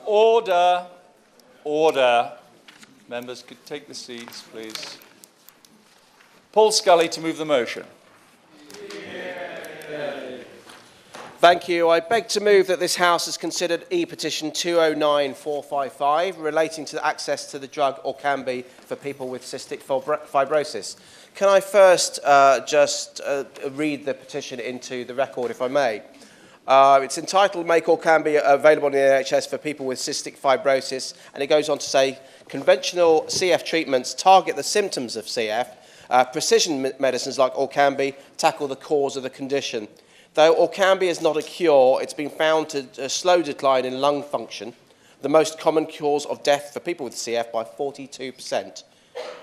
Order. Order. Members could take the seats, please. Paul Scully to move the motion. Thank you. I beg to move that this House has considered e-petition 209455 relating to access to the drug Orkambi for people with cystic fibrosis. Can I first just read the petition into the record, if I may? It's entitled Make Orkambi Available in the NHS for People with Cystic Fibrosis, and it goes on to say, conventional CF treatments target the symptoms of CF. Precision medicines like Orkambi tackle the cause of the condition. Though Orkambi is not a cure, it's been found to slow decline in lung function, the most common cause of death for people with CF, by 42%.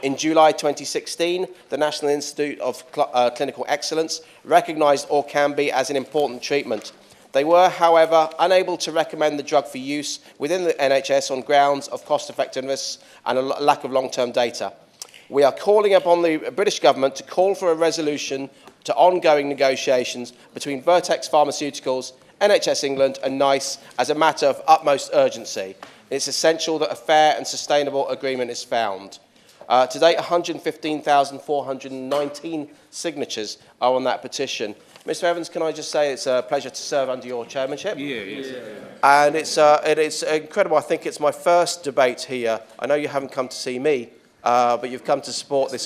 In July 2016, the National Institute of Clinical Excellence recognised Orkambi as an important treatment. They were, however, unable to recommend the drug for use within the NHS on grounds of cost-effectiveness and a lack of long-term data. We are calling upon the British government to call for a resolution to ongoing negotiations between Vertex Pharmaceuticals, NHS England and NICE as a matter of utmost urgency. It's essential that a fair and sustainable agreement is found. To date, 115,419 signatures are on that petition. Mr. Evans, can I just say it's a pleasure to serve under your chairmanship? And it's incredible. I think it's my first debate here. I know you haven't come to see me, but you've come to support this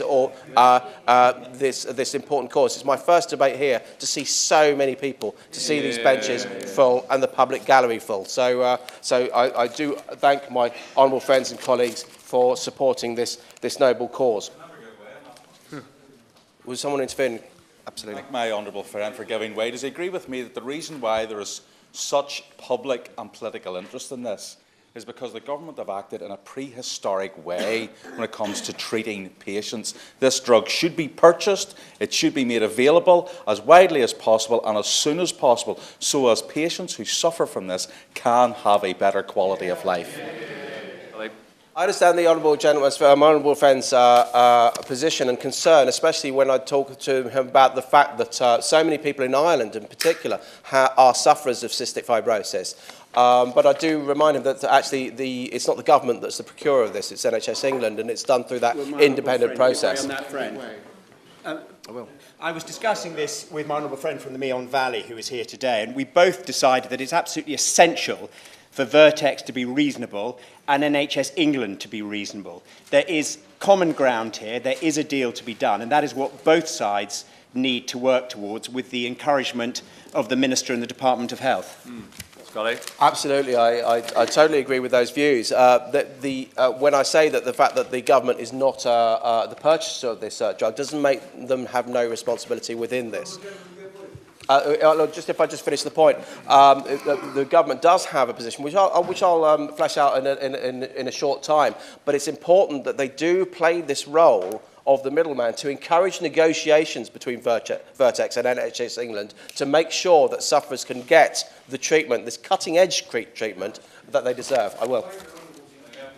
this important cause. It's my first debate here to see so many people, to see these benches full and the public gallery full. So, I do thank my honourable friends and colleagues for supporting this noble cause. Was someone interfering? Absolutely. Thank my honourable friend for giving way. Does he agree with me that the reason why there is such public and political interest in this is because the government have acted in a prehistoric way when it comes to treating patients? This drug should be purchased, it should be made available as widely as possible and as soon as possible, so as patients who suffer from this can have a better quality of life. I understand the honourable gentleman's, my honourable friend's position and concern, especially when I talk to him about the fact that so many people in Ireland in particular are sufferers of cystic fibrosis. But I do remind him that actually it's not the government that's the procurer of this, it's NHS England, and it's done through that independent process. I was discussing this with my honourable friend from the Meon Valley, who is here today, and we both decided that it's absolutely essential for Vertex to be reasonable and NHS England to be reasonable. There is common ground here, there is a deal to be done, and that is what both sides need to work towards with the encouragement of the Minister and the Department of Health. Scully? Absolutely, I totally agree with those views. When I say that the fact that the government is not the purchaser of this drug doesn't make them have no responsibility within this. Just if I just finish the point, the government does have a position, which I'll flesh out in a short time, but it's important that they do play this role of the middleman to encourage negotiations between Vertex and NHS England to make sure that sufferers can get the treatment, this cutting-edge treatment that they deserve. I will.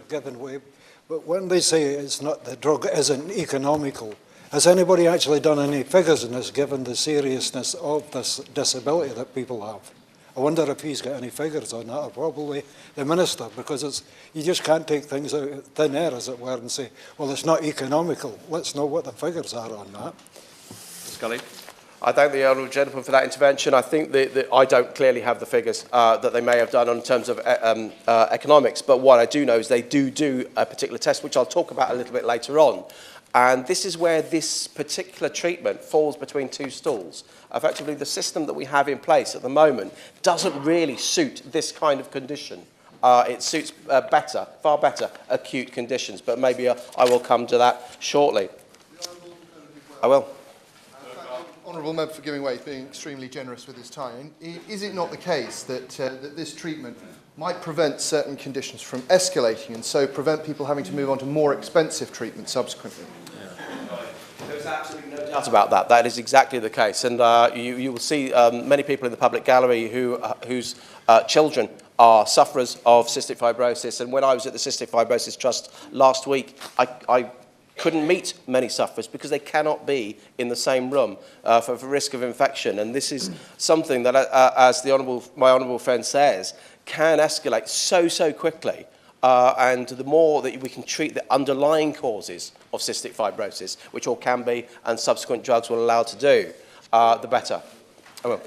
Given way, but when they say it's not, the drug isn't economical, has anybody actually done any figures in this, given the seriousness of this disability that people have? I wonder if he's got any figures on that, or probably the Minister, because you just can't take things out of thin air, as it were, and say, well, it's not economical. Let's know what the figures are on that. Scully? I thank the honourable gentleman for that intervention. I think that I don't clearly have the figures that they may have done in terms of economics, but what I do know is they do a particular test, which I'll talk about a little bit later on. And this is where this particular treatment falls between two stools. Effectively, the system that we have in place at the moment doesn't really suit this kind of condition. It suits far better, acute conditions. But maybe I will come to that shortly. I will. Honourable Member for giving way, being extremely generous with his time. Is it not the case that, that this treatment might prevent certain conditions from escalating and so prevent people having to move on to more expensive treatment subsequently? There's absolutely no doubt about that. That is exactly the case. And you will see many people in the public gallery whose children are sufferers of cystic fibrosis. And when I was at the Cystic Fibrosis Trust last week, I couldn't meet many sufferers because they cannot be in the same room for risk of infection. And this is something that, as my honourable friend says, can escalate so quickly. And the more that we can treat the underlying causes of cystic fibrosis, which Orkambi and subsequent drugs will allow to do, the better. I will.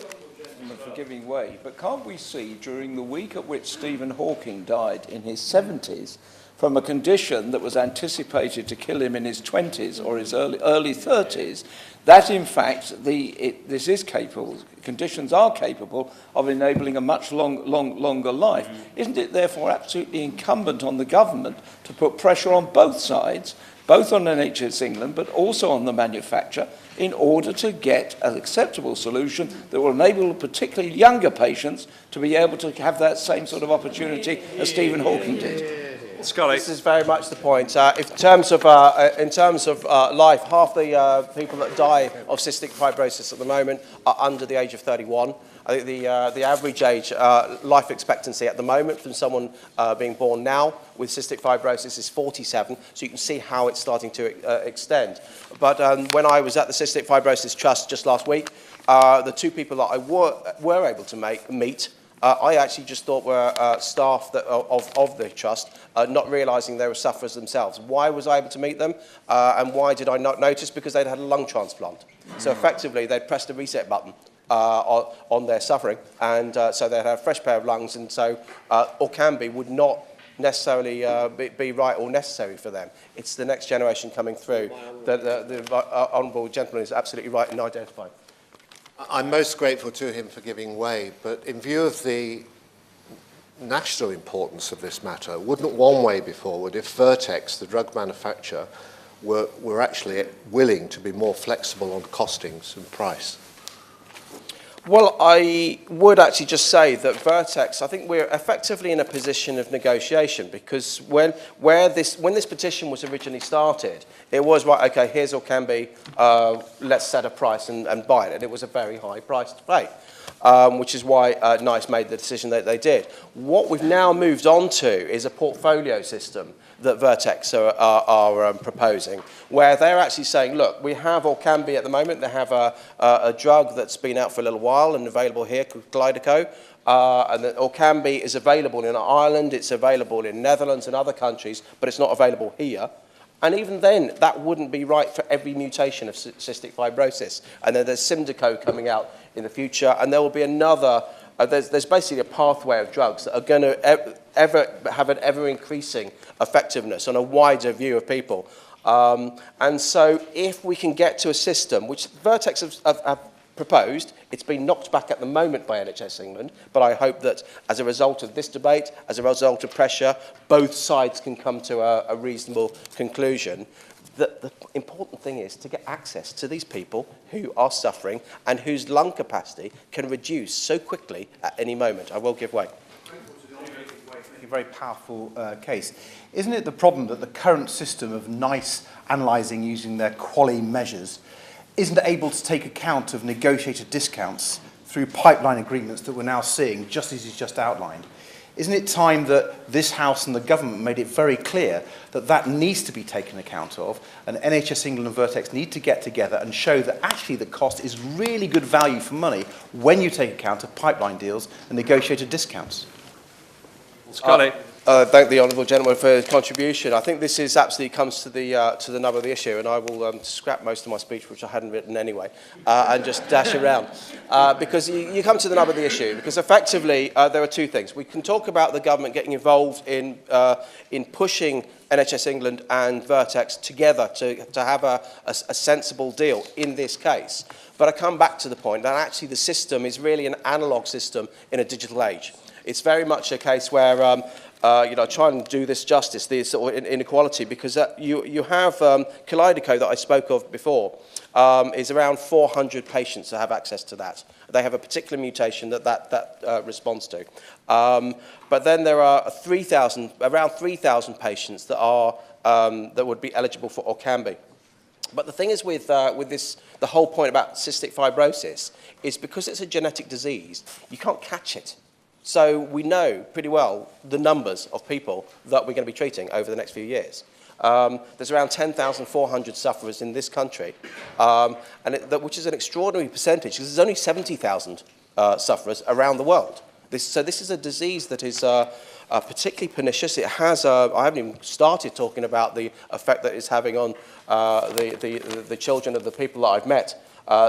For giving way, but can't we see during the week at which Stephen Hawking died in his 70s from a condition that was anticipated to kill him in his 20s or his early 30s, that in fact this is capable, conditions are capable of enabling a much longer life. Isn't it therefore absolutely incumbent on the government to put pressure on both sides, both on NHS England but also on the manufacturer, in order to get an acceptable solution that will enable particularly younger patients to be able to have that same sort of opportunity as Stephen Hawking did? Scully. This is very much the point. In terms of life, half the people that die of cystic fibrosis at the moment are under the age of 31. I think the average age, life expectancy at the moment from someone being born now with cystic fibrosis is 47, so you can see how it's starting to extend. But when I was at the Cystic Fibrosis Trust just last week, the two people that I were able to meet, I actually just thought were staff of the trust, not realising they were sufferers themselves. Why was I able to meet them, and why did I not notice? Because they'd had a lung transplant. So effectively, they'd pressed a reset button on their suffering, and so they'd have a fresh pair of lungs, and so Orkambi would not necessarily be right or necessary for them. It's the next generation coming through that the honourable gentleman is absolutely right in identifying. I'm most grateful to him for giving way, but in view of the national importance of this matter, wouldn't one way be forward if Vertex, the drug manufacturer, were actually willing to be more flexible on costings and price? Well, I would actually just say that Vertex, I think we're effectively in a position of negotiation, because when this petition was originally started, it was, right, okay, here's Orkambi, let's set a price and buy it. And it was a very high price to pay, which is why NICE made the decision that they did. What we've now moved on to is a portfolio system that Vertex are proposing, where they're actually saying, look, we have Orkambi at the moment. They have a drug that's been out for a little while and available here called Kalydeco. And that Orkambi is available in Ireland, it's available in Netherlands and other countries, but it's not available here. And even then, that wouldn't be right for every mutation of cystic fibrosis. And then there's Symdeko coming out in the future, and there will be another. There's basically a pathway of drugs that are going to have an ever-increasing effectiveness on a wider view of people. And so if we can get to a system, which Vertex have proposed, it's been knocked back at the moment by NHS England, but I hope that as a result of this debate, as a result of pressure, both sides can come to a reasonable conclusion. The important thing is to get access to these people who are suffering and whose lung capacity can reduce so quickly at any moment. I will give way. A very powerful case. Isn't it the problem that the current system of NICE analysing using their QALY measures isn't able to take account of negotiated discounts through pipeline agreements that we're now seeing, just as he's just outlined? Isn't it time that this House and the government made it very clear that that needs to be taken account of, and NHS England and Vertex need to get together and show that actually the cost is really good value for money when you take account of pipeline deals and negotiated discounts? Scully. Thank the honourable gentleman for his contribution. I think this is absolutely comes to the nub of the issue, and I will scrap most of my speech, which I hadn't written anyway, and just dash around. Because you come to the nub of the issue, because effectively there are two things. We can talk about the government getting involved in pushing NHS England and Vertex together to have a sensible deal in this case. But I come back to the point that actually the system is really an analogue system in a digital age. It's very much a case where try and do this justice, this sort of inequality, because you have Kalydeco that I spoke of before, is around 400 patients that have access to that. They have a particular mutation that responds to. But then there are around 3,000 patients that are that would be eligible for Orkambi. But the thing is with this, the whole point about cystic fibrosis is because it's a genetic disease, you can't catch it. So we know pretty well the numbers of people that we're going to be treating over the next few years. There's around 10,400 sufferers in this country, which is an extraordinary percentage because there's only 70,000 sufferers around the world. So this is a disease that is particularly pernicious. It has, I haven't even started talking about the effect that it's having on the children of the people that I've met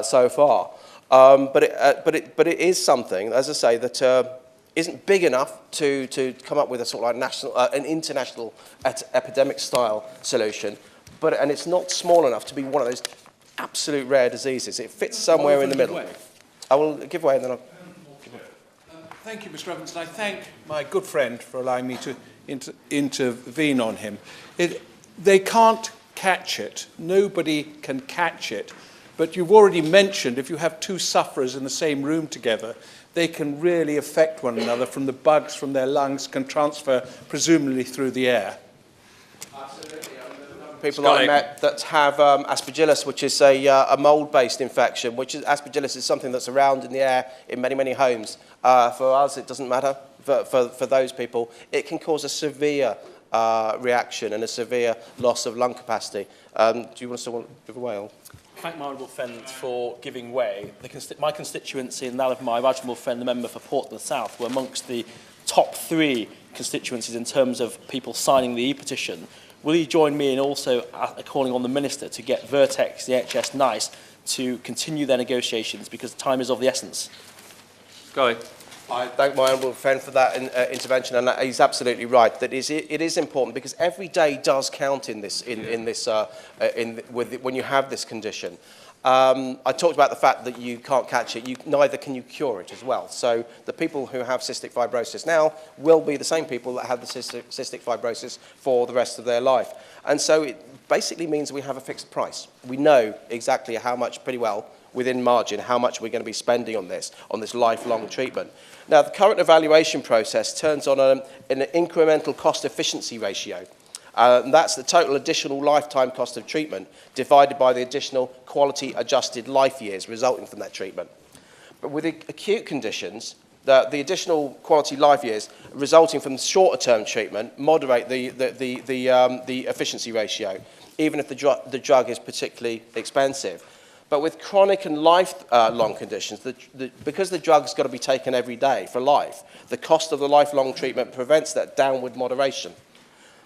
so far. But it is something, as I say, that isn't big enough to come up with a sort of like an international epidemic-style solution, and it's not small enough to be one of those absolute rare diseases. It fits somewhere in the middle. I will give way and then I'll... Thank you, Mr. Evans, and I thank my good friend for allowing me to intervene on him. They can't catch it. Nobody can catch it. But you've already mentioned if you have two sufferers in the same room together, they can really affect one another from the bugs from their lungs can transfer presumably through the air. Absolutely. People that I met that have aspergillus, which is a mold-based infection, aspergillus is something that's around in the air in many, many homes. For us, it doesn't matter. For those people, it can cause a severe reaction and a severe loss of lung capacity. Do you want to give away? Thank my honourable friend for giving way. My constituency and that of my honourable friend, the member for Portland South, were amongst the top 3 constituencies in terms of people signing the e-petition. Will you join me in also calling on the Minister to get Vertex, the NHS NICE, to continue their negotiations because time is of the essence? Scully. I thank my honourable friend for that intervention, and he's absolutely right that it is important because every day does count in this when you have this condition. I talked about the fact that you can't catch it, neither can you cure it as well. So the people who have cystic fibrosis now will be the same people that have the cystic fibrosis for the rest of their life. And so it basically means we have a fixed price. We know exactly how much, pretty well, within margin, how much we're going to be spending on this lifelong treatment. Now, the current evaluation process turns on an incremental cost efficiency ratio. And that's the total additional lifetime cost of treatment divided by the additional quality adjusted life years resulting from that treatment. But with acute conditions, the additional quality life years resulting from shorter term treatment moderate the efficiency ratio, even if the drug is particularly expensive. But with chronic and lifelong conditions, because the drug's got to be taken every day for life, the cost of the lifelong treatment prevents that downward moderation.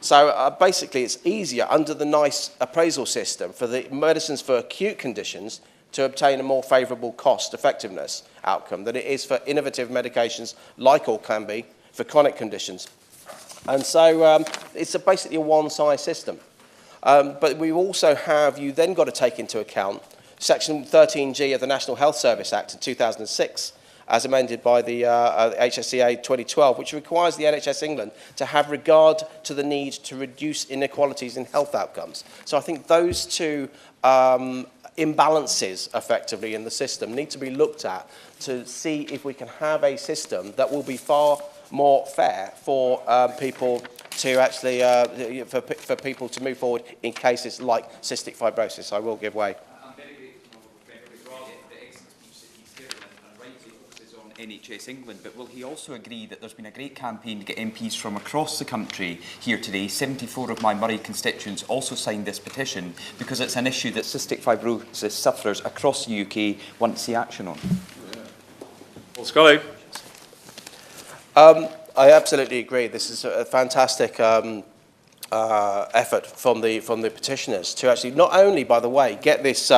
So basically, it's easier under the NICE appraisal system for the medicines for acute conditions to obtain a more favourable cost-effectiveness outcome than it is for innovative medications like Orkambi for chronic conditions. And so it's basically a one-size system. But we also have, you then got to take into account Section 13G of the National Health Service Act in 2006, as amended by the HSCA 2012, which requires the NHS England to have regard to the need to reduce inequalities in health outcomes. So I think those two imbalances, effectively, in the system need to be looked at to see if we can have a system that will be far more fair for people to actually, for people to move forward in cases like cystic fibrosis. I will give way. NHS England, but will he also agree that there's been a great campaign to get MPs from across the country here today? 74 of my Murray constituents also signed this petition because it's an issue that cystic fibrosis sufferers across the UK want to see action on. Well, Scully. I absolutely agree. This is a fantastic effort from the petitioners to actually not only, by the way, get this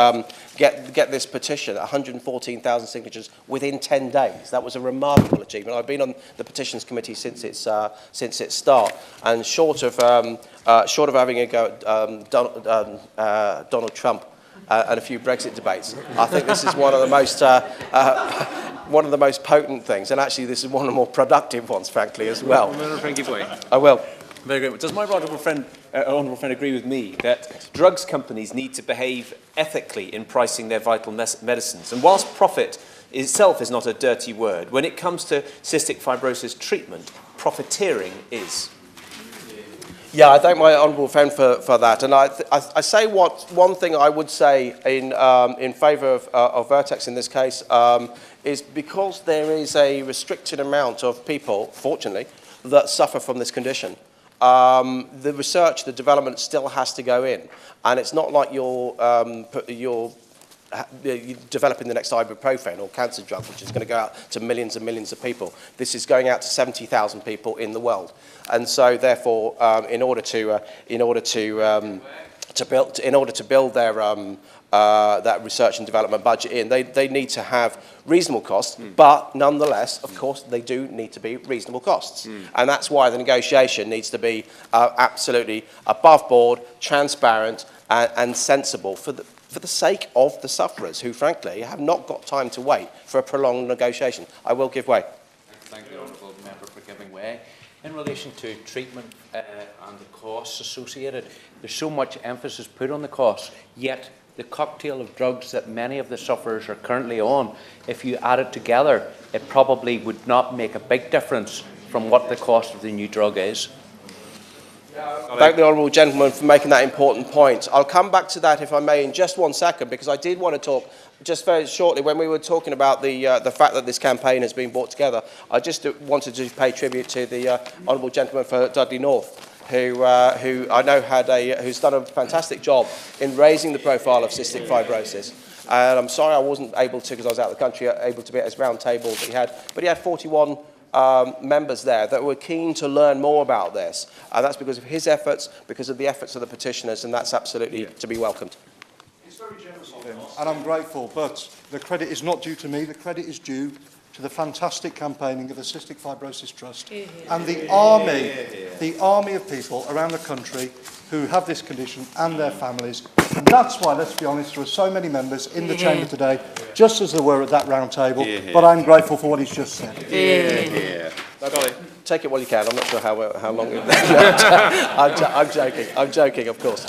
petition, 114,000 signatures within 10 days. That was a remarkable achievement. I've been on the petitions committee since its start, and short of having a go at Donald Trump and a few Brexit debates, I think this is one of the most potent things, and actually this is one of the more productive ones, frankly, as well. I will. Very good. Does my honourable friend agree with me that drugs companies need to behave ethically in pricing their vital medicines? And whilst profit itself is not a dirty word, when it comes to cystic fibrosis treatment, profiteering is. Yeah, I thank my honourable friend for that. And I say one thing I would say in favour of Vertex in this case is because there is a restricted amount of people, fortunately, that suffer from this condition. the research, the development still has to go in. And it's not like you're developing the next ibuprofen or cancer drug, which is going to go out to millions and millions of people. This is going out to 70,000 people in the world. And so, therefore, in order to build their that research and development budget in, they need to have reasonable costs, but nonetheless, of course, they do need to be reasonable costs. And that's why the negotiation needs to be absolutely above board, transparent, and sensible for the sake of the sufferers, who, frankly, have not got time to wait for a prolonged negotiation. I will give way. Thank the honourable member for giving way. In relation to treatment and the costs associated, there's so much emphasis put on the costs, yet the cocktail of drugs that many of the sufferers are currently on, if you add it together, it probably would not make a big difference from what the cost of the new drug is. Thank the honourable gentleman for making that important point. I'll come back to that, if I may, in just 1 second, because I did want to talk just very shortly, when we were talking about the fact that this campaign has been brought together. I just wanted to pay tribute to the honourable gentleman for Dudley North, who I know who's done a fantastic job in raising the profile of cystic fibrosis. And I'm sorry I wasn't able to, because I was out of the country, able to be at his round table that he had. But he had 41 members there that were keen to learn more about this. And that's because of his efforts, because of the efforts of the petitioners, and that's absolutely to be welcomed. It's very generous of him, and I'm grateful, but the credit is not due to me. The credit is due to the fantastic campaigning of the Cystic Fibrosis Trust and the army of people around the country who have this condition and their families. And that's why, let's be honest, there are so many members in the chamber today, just as there were at that round table, but I'm grateful for what he's just said. Take it while you can. I'm not sure how long it I'm joking, of course.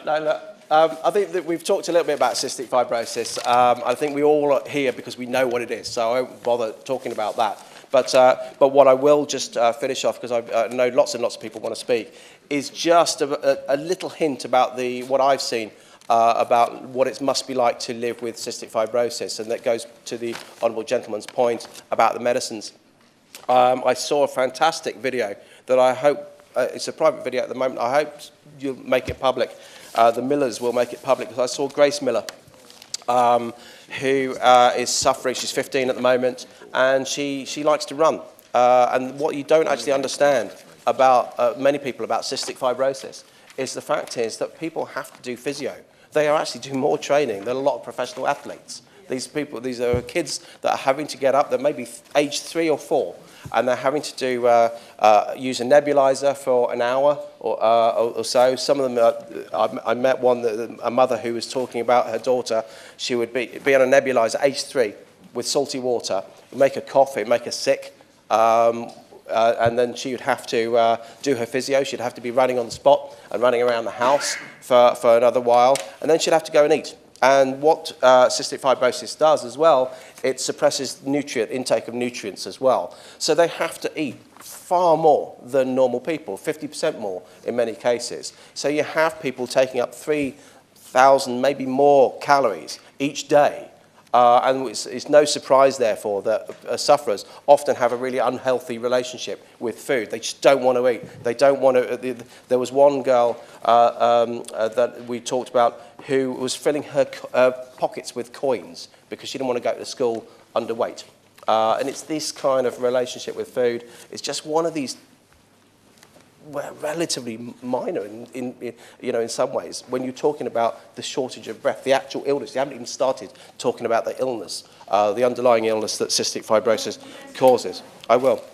No, look, I think that we've talked a little bit about cystic fibrosis. I think we all are here because we know what it is, so I won't bother talking about that. But what I will just finish off, because I know lots and lots of people want to speak, is just a little hint about what I've seen about what it must be like to live with cystic fibrosis, and that goes to the honourable gentleman's point about the medicines. I saw a fantastic video that I hope, it's a private video at the moment, I hope you'll make it public. The Millers will make it public, because I saw Grace Miller, who is suffering. She's 15 at the moment, and she likes to run. And what you don't actually understand about many people about cystic fibrosis is the fact is that people have to do physio. They are actually doing more training than a lot of professional athletes. These are kids that are having to get up, that may be age 3 or 4, and they're having to do use a nebulizer for an hour or so. Some of them, I met a mother who was talking about her daughter. She would be on a nebulizer, age 3, with salty water, make her cough, it'd make her sick, and then she would have to do her physio. She'd have to be running on the spot and running around the house for another while, and then she'd have to go and eat. And what cystic fibrosis does as well, it suppresses intake of nutrients as well. So they have to eat far more than normal people, 50% more in many cases. So you have people taking up 3,000, maybe more calories each day. And it's no surprise, therefore, that sufferers often have a really unhealthy relationship with food. They just don't want to eat. They don't want to. There was one girl that we talked about who was filling her pockets with coins because she didn't want to go to school underweight. And it's this kind of relationship with food. It's just one of these relatively minor in some ways. When you're talking about the shortage of breath, the actual illness, you haven't even started talking about the illness, the underlying illness that cystic fibrosis causes. I will.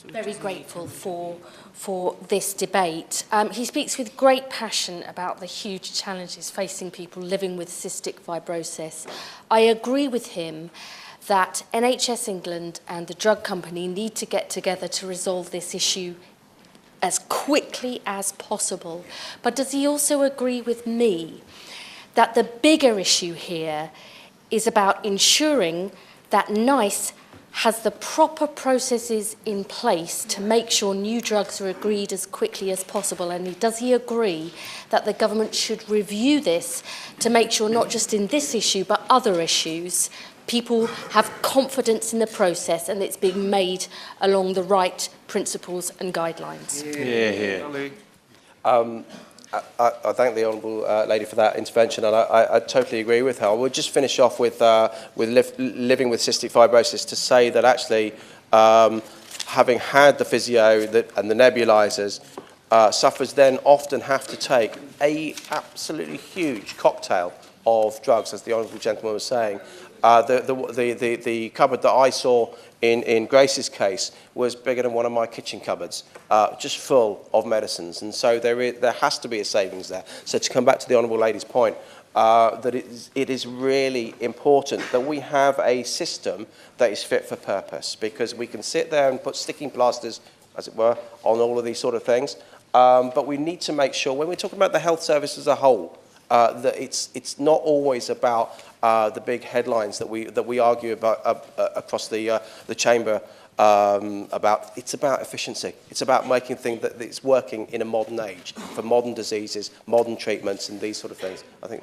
Very grateful for this debate. He speaks with great passion about the huge challenges facing people living with cystic fibrosis. I agree with him that NHS England and the drug company need to get together to resolve this issue as quickly as possible. But does he also agree with me that the bigger issue here is about ensuring that NICE has the proper processes in place to make sure new drugs are agreed as quickly as possible? And does he agree that the government should review this to make sure not just in this issue but other issues people have confidence in the process and it's being made along the right principles and guidelines? I thank the Honourable Lady for that intervention, and I totally agree with her. I would just finish off with living with cystic fibrosis to say that actually, having had the physio and the nebulizers, sufferers then often have to take a absolutely huge cocktail of drugs, as the Honourable Gentleman was saying. The cupboard that I saw in Grace's case was bigger than one of my kitchen cupboards, just full of medicines. And so there has to be a savings there. So to come back to the Honourable Lady's point, that it is really important that we have a system that is fit for purpose, because we can sit there and put sticking plasters, as it were, on all of these sort of things. But we need to make sure, when we're talking about the health service as a whole, that it's not always about the big headlines that we argue about across the chamber about. It's about efficiency. It's about making things that it's working in a modern age for modern diseases, modern treatments, and these sort of things. I think.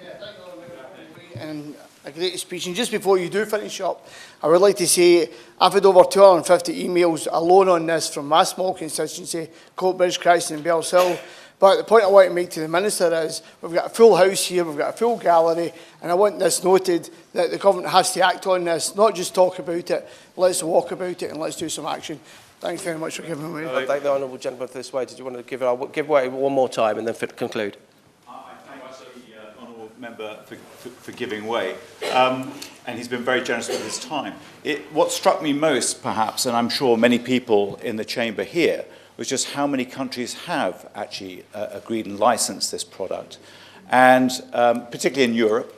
Yeah, thank you, and a great speech. And just before you do finish up, I would like to say I've had over 250 emails alone on this from my small constituency, Coatbridge, Christ and Bellshill. But the point I want to make to the Minister is we've got a full house here, we've got a full gallery, and I want this noted that the government has to act on this, not just talk about it. Let's walk about it and let's do some action. Thanks very much for giving me. I thank the Honourable Gentleman for this way. Did you want to give it? I'll give way one more time and then conclude. I thank the Honourable Member for giving way. And he's been very generous with his time. What struck me most, perhaps, and I'm sure many people in the chamber here, was just how many countries have actually agreed and licensed this product, and particularly in Europe.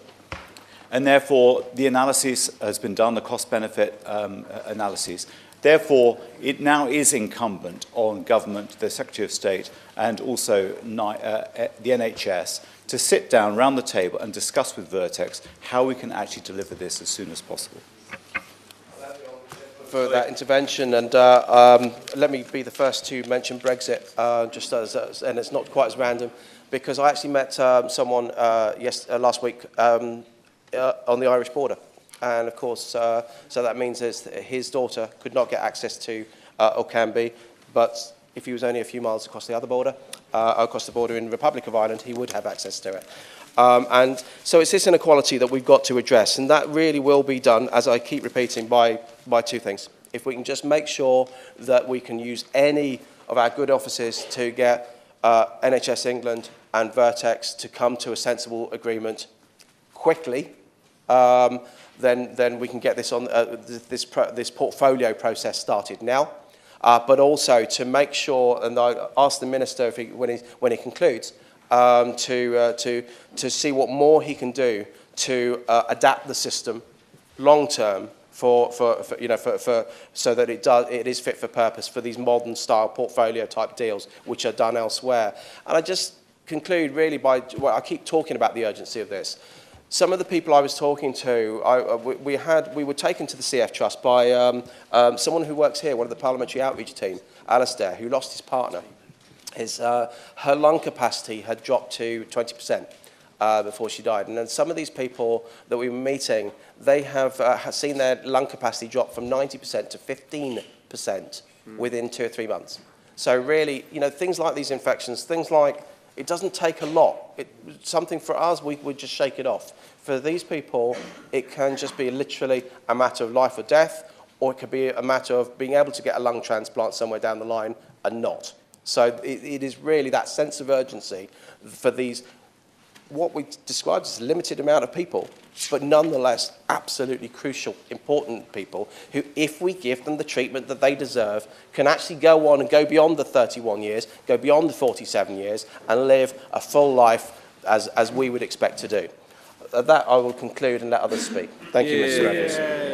And therefore, the analysis has been done, the cost-benefit analyses. Therefore, it now is incumbent on government, the Secretary of State, and also the NHS to sit down round the table and discuss with Vertex how we can actually deliver this as soon as possible. For that intervention, and let me be the first to mention Brexit, just and it's not quite as random, because I actually met someone last week on the Irish border, and of course, so that means his daughter could not get access to Orkambi, but if he was only a few miles across the border in the Republic of Ireland, he would have access to it. And so it's this inequality that we've got to address, and that really will be done, as I keep repeating, by two things. If we can just make sure that we can use any of our good offices to get NHS England and Vertex to come to a sensible agreement quickly, then we can get this on this portfolio process started now. But also to make sure, and I ask the Minister when he concludes, to see what more he can do to adapt the system long term so that it is fit for purpose for these modern style portfolio type deals which are done elsewhere. And I just conclude really by, well, I keep talking about the urgency of this. Some of the people I was talking to, we were taken to the CF Trust by someone who works here, one of the parliamentary outreach team, Alistair, who lost his partner. Her lung capacity had dropped to 20% before she died. And then some of these people that we were meeting, they have seen their lung capacity drop from 90% to 15% within 2 or 3 months. So really, things like these infections, things like, it doesn't take a lot. Something for us, we would just shake it off. For these people, it can just be literally a matter of life or death, or it could be a matter of being able to get a lung transplant somewhere down the line and not. So it is really that sense of urgency for these, what we describe as a limited amount of people, but nonetheless absolutely crucial, important people who, if we give them the treatment that they deserve, can actually go on and go beyond the 31 years, go beyond the 47 years, and live a full life as we would expect to do. That I will conclude and let others speak. Thank you, Mr. Evans.